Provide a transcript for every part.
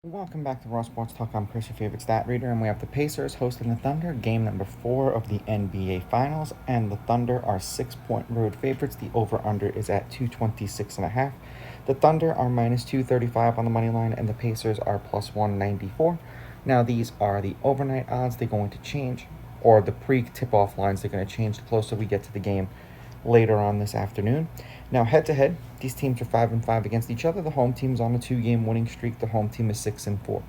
Welcome back to Raw Sports Talk. I'm Chris, your favorite stat reader, and we have the Pacers hosting the Thunder, game number 4 of the NBA Finals, and the Thunder are 6-point road favorites. The over-under is at 226.5. The Thunder are minus 235 on the money line, and the Pacers are plus 194. Now, these are the overnight odds. They're going to change, or the pre-tip-off lines, they're going to change the closer we get to the game later on this afternoon. Now, head-to-head, these teams are 5-5 against each other. The home team's on a 2-game winning streak. The home team is 6-4.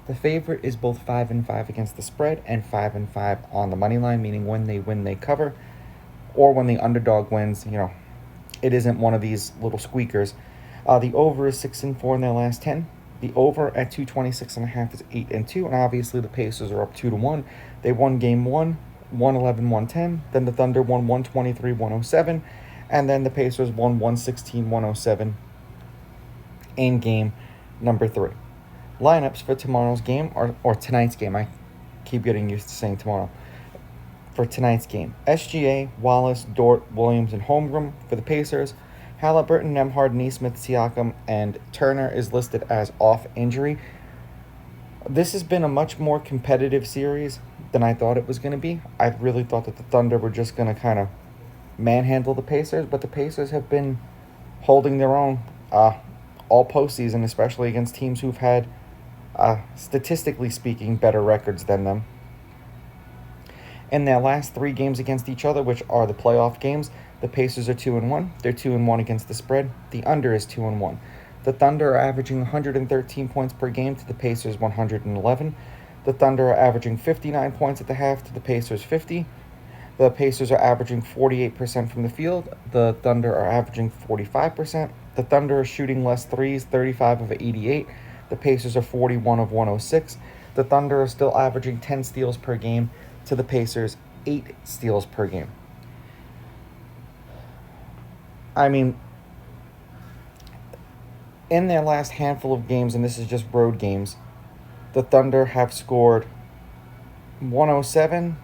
The favorite is both 5-5 against the spread and 5-5 on the money line, meaning when they win, they cover, or when the underdog wins, it isn't one of these little squeakers. The over is 6-4 in their last 10. The over at 226.5 is 8-2, and obviously the Pacers are up 2-1. They won game 1, 111-110. Then the Thunder won 123-107. And then the Pacers won 116-107 in game number 3. Lineups for tomorrow's game, or tonight's game. I keep getting used to saying tomorrow. For tonight's game, SGA, Wallace, Dort, Williams, and Holmgren for the Pacers. Halliburton, Nembhard, Nesmith, Siakam, and Turner is listed as off injury. This has been a much more competitive series than I thought it was going to be. I really thought that the Thunder were just going to kind of manhandle the Pacers, but the Pacers have been holding their own all postseason, especially against teams who've had, statistically speaking, better records than them. In their last 3 games against each other, which are the playoff games, the Pacers are 2-1. They're 2-1 against the spread. The under is 2-1. The Thunder are averaging 113 points per game to the Pacers 111. The Thunder are averaging 59 points at the half to the Pacers 50. The Pacers are averaging 48% from the field. The Thunder are averaging 45%. The Thunder are shooting less threes, 35 of 88. The Pacers are 41 of 106. The Thunder are still averaging 10 steals per game to the Pacers 8 steals per game. I mean, in their last handful of games, and this is just road games, the Thunder have scored 107,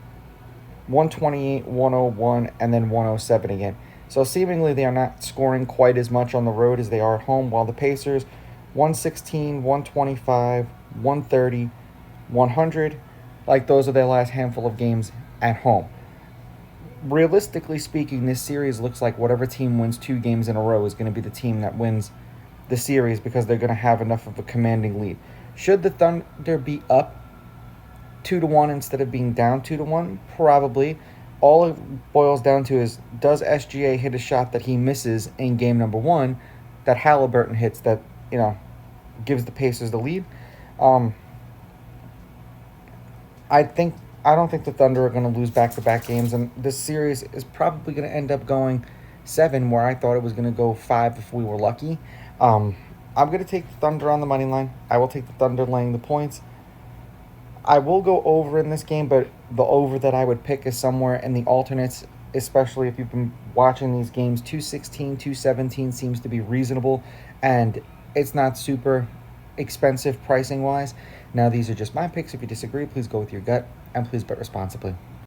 128, 101, and then 107 again. So seemingly they are not scoring quite as much on the road as they are at home, while the Pacers, 116, 125, 130, 100, like those are their last handful of games at home. Realistically speaking, this series looks like whatever team wins 2 games in a row is going to be the team that wins the series because they're going to have enough of a commanding lead. Should the Thunder be up 2-1 instead of being down 2-1? Probably. All it boils down to is, does SGA hit a shot that he misses in game number 1 that Halliburton hits that, gives the Pacers the lead? I don't think the Thunder are going to lose back-to-back games, and this series is probably going to end up going 7, where I thought it was going to go 5 if we were lucky. I'm going to take the Thunder on the money line. I will take the Thunder laying the points. I will go over in this game, but the over that I would pick is somewhere in the alternates, especially if you've been watching these games. 216, 217 seems to be reasonable, and it's not super expensive pricing-wise. Now, these are just my picks. If you disagree, please go with your gut, and please bet responsibly.